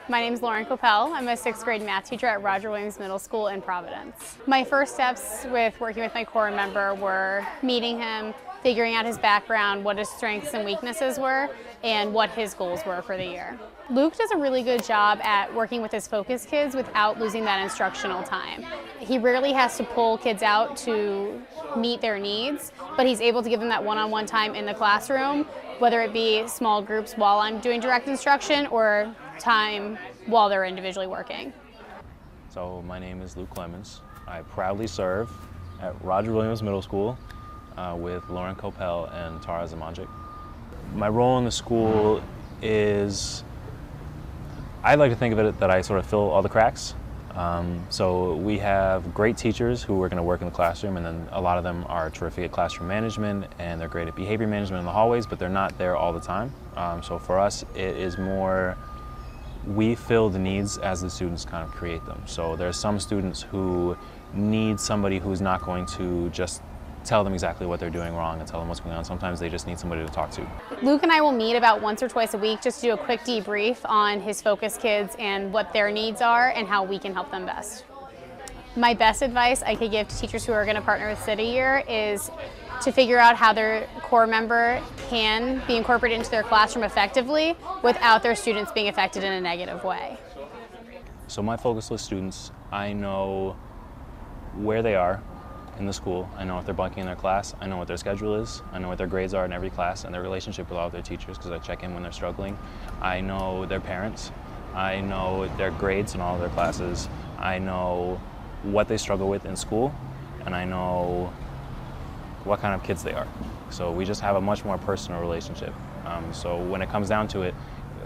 My name is Lauren Coppell. I'm a sixth grade math teacher at Roger Williams Middle School in Providence. My first steps with working with my core member were meeting him, figuring out his background, what his strengths and weaknesses were, and what his goals were for the year. Luke does a really good job at working with his focus kids without losing that instructional time. He rarely has to pull kids out to meet their needs, but he's able to give them that one-on-one time in the classroom, whether it be small groups while I'm doing direct instruction or time while they're individually working. So my name is Luke Clemens. I proudly serve at Roger Williams Middle School with Lauren Coppell and Tara Zamanjic. My role in the school is, I like to think of it that I sort of fill all the cracks. So we have great teachers who are going to work in the classroom, and then a lot of them are terrific at classroom management and they're great at behavior management in the hallways, but they're not there all the time. So for us, it is more, we fill the needs as the students kind of create them. So there's some students who need somebody who's not going to just tell them exactly what they're doing wrong and tell them what's going on. Sometimes they just need somebody to talk to. Luke and I will meet about once or twice a week just to do a quick debrief on his focus kids and what their needs are and how we can help them best. My best advice I could give to teachers who are going to partner with City Year is to figure out how their core member can be incorporated into their classroom effectively without their students being affected in a negative way. So my focus list students, I know where they are in the school. I know if they're bunking in their class. I know what their schedule is. I know what their grades are in every class and their relationship with all of their teachers because I check in when they're struggling. I know their parents. I know their grades in all of their classes. I know what they struggle with in school, and I know what kind of kids they are. So we just have a much more personal relationship. So when it comes down to it,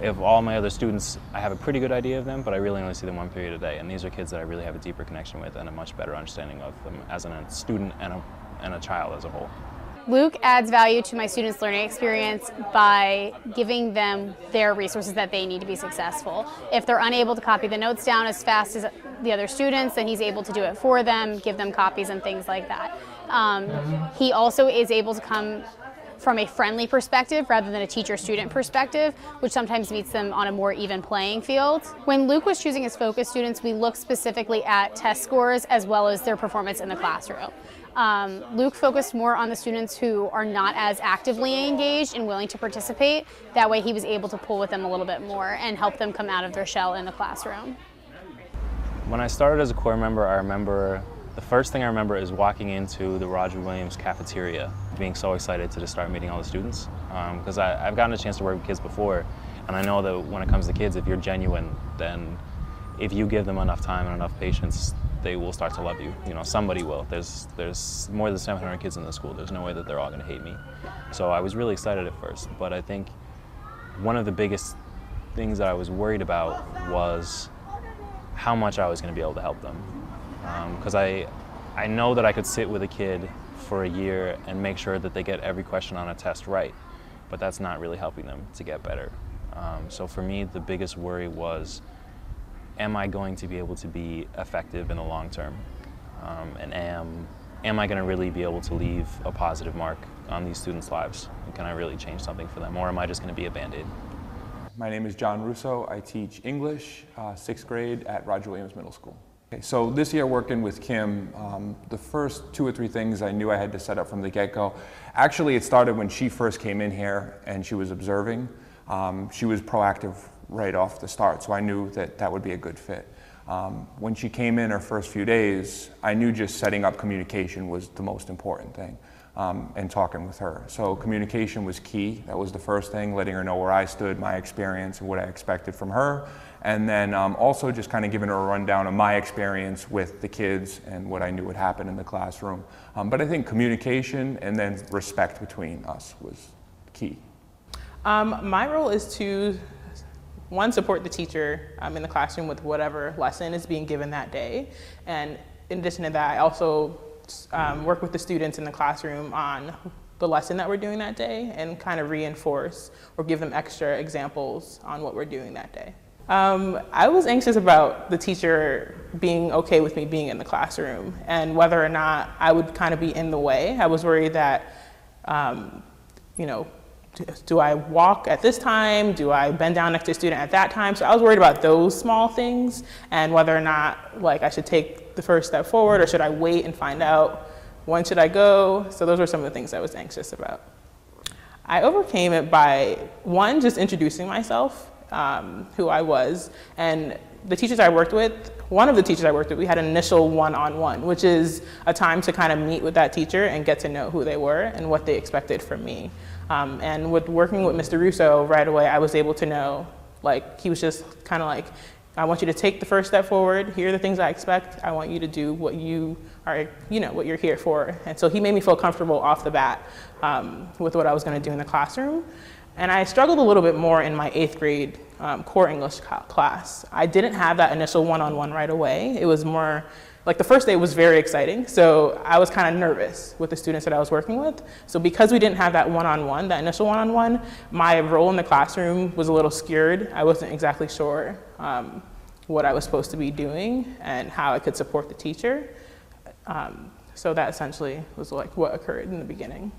of all my other students, I have a pretty good idea of them, but I really only see them one period a day. And these are kids that I really have a deeper connection with and a much better understanding of them as a student and a child as a whole. Luke adds value to my students' learning experience by giving them their resources that they need to be successful. If they're unable to copy the notes down as fast as the other students, then he's able to do it for them, give them copies and things like that. He also is able to come from a friendly perspective rather than a teacher-student perspective, which sometimes meets them on a more even playing field. When Luke was choosing his focus students, we looked specifically at test scores as well as their performance in the classroom. Luke focused more on the students who are not as actively engaged and willing to participate. That way he was able to pull with them a little bit more and help them come out of their shell in the classroom. When I started as a core member, I remember the first thing I remember is walking into the Roger Williams cafeteria, being so excited to just start meeting all the students. Because I've gotten a chance to work with kids before, and I know that when it comes to kids, if you're genuine, then if you give them enough time and enough patience, they will start to love you. You know, somebody will. There's more than 700 kids in the school. There's no way that they're all going to hate me. So I was really excited at first, but I think one of the biggest things that I was worried about was how much I was going to be able to help them. Because I know that I could sit with a kid for a year and make sure that they get every question on a test right, but that's not really helping them to get better. So for me, the biggest worry was, am I going to be able to be effective in the long term? And am I going to really be able to leave a positive mark on these students' lives? And can I really change something for them, or am I just going to be a Band-Aid? My name is John Russo. I teach English, 6th grade at Roger Williams Middle School. Okay, so this year working with Kim, the first 2 or 3 things I knew I had to set up from the get-go. Actually, it started when she first came in here and she was observing. She was proactive right off the start, so I knew that that would be a good fit. When she came in her first few days, I knew just setting up communication was the most important thing, and talking with her. So communication was key. That was the first thing, letting her know where I stood, my experience, and what I expected from her. And then also just kind of giving her a rundown of my experience with the kids and what I knew would happen in the classroom. But I think communication and then respect between us was key. My role is to, one, support the teacher in the classroom with whatever lesson is being given that day. And in addition to that, I also work with the students in the classroom on the lesson that we're doing that day and kind of reinforce or give them extra examples on what we're doing that day. I was anxious about the teacher being okay with me being in the classroom and whether or not I would kind of be in the way. I was worried that, you know, do I walk at this time? Do I bend down next to a student at that time? So I was worried about those small things and whether or not like I should take the first step forward or should I wait and find out when should I go? So those were some of the things I was anxious about. I overcame it by, one, just introducing myself, who I was, and the teachers I worked with, one of the teachers I worked with, we had an initial one-on-one, which is a time to kind of meet with that teacher and get to know who they were and what they expected from me. And with working with Mr. Russo right away, I was able to know, like, he was just kind of like, I want you to take the first step forward. Here are the things I expect. I want you to do what you are, what you're here for. And so he made me feel comfortable off the bat with what I was going to do in the classroom. And I struggled a little bit more in my 8th grade core English class. I didn't have that initial one-on-one right away. It was more, like the first day was very exciting, so I was kind of nervous with the students that I was working with. So because we didn't have that one-on-one, that initial one-on-one, my role in the classroom was a little skewed. I wasn't exactly sure what I was supposed to be doing and how I could support the teacher. So that essentially was like what occurred in the beginning.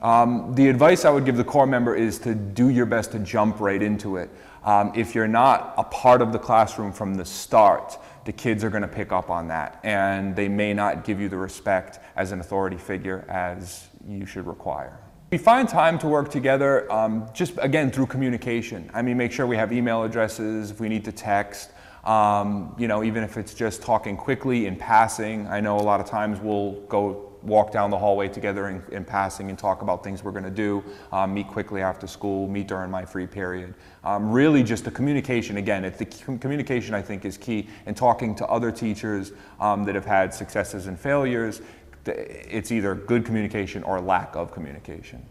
The advice I would give the core member is to do your best to jump right into it. If you're not a part of the classroom from the start, the kids are going to pick up on that, and they may not give you the respect as an authority figure as you should require. We find time to work together just, again, through communication. I mean, make sure we have email addresses, if we need to text, even if it's just talking quickly in passing. I know a lot of times we'll go walk down the hallway together in passing and talk about things we're going to do, meet quickly after school, meet during my free period. Really just the communication, again, the communication I think is key in talking to other teachers that have had successes and failures. It's either good communication or lack of communication.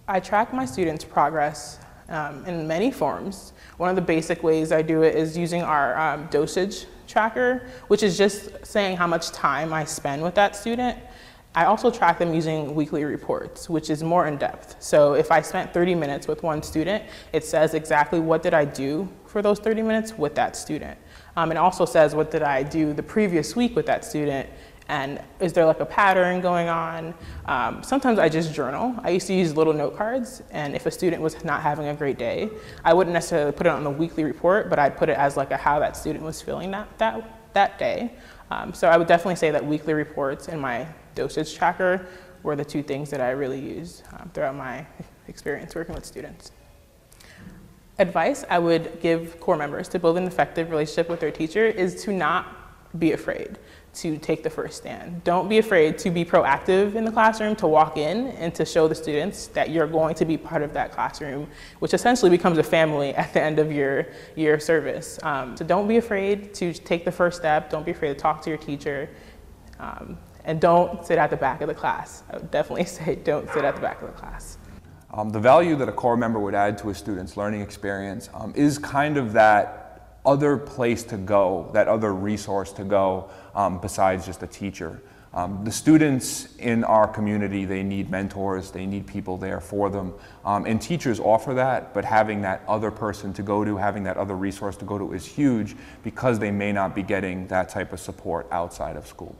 I track my students' progress in many forms. One of the basic ways I do it is using our dosage tracker, which is just saying how much time I spend with that student. I also track them using weekly reports, which is more in depth. So if I spent 30 minutes with one student, it says exactly what did I do for those 30 minutes with that student. It also says what did I do the previous week with that student, and is there like a pattern going on? Sometimes I just journal. I used to use little note cards, and if a student was not having a great day, I wouldn't necessarily put it on the weekly report, but I'd put it as like how that student was feeling that day. So I would definitely say that weekly reports and my dosage tracker were the two things that I really used throughout my experience working with students. Advice I would give core members to build an effective relationship with their teacher is to not be afraid to take the first stand. Don't be afraid to be proactive in the classroom, to walk in and to show the students that you're going to be part of that classroom, which essentially becomes a family at the end of your service. So don't be afraid to take the first step. Don't be afraid to talk to your teacher. And don't sit at the back of the class. I would definitely say don't sit at the back of the class. The value that a core member would add to a student's learning experience is kind of that other place to go, that other resource to go besides just a teacher. The students in our community, they need mentors, they need people there for them, and teachers offer that, but having that other person to go to, having that other resource to go to is huge because they may not be getting that type of support outside of school.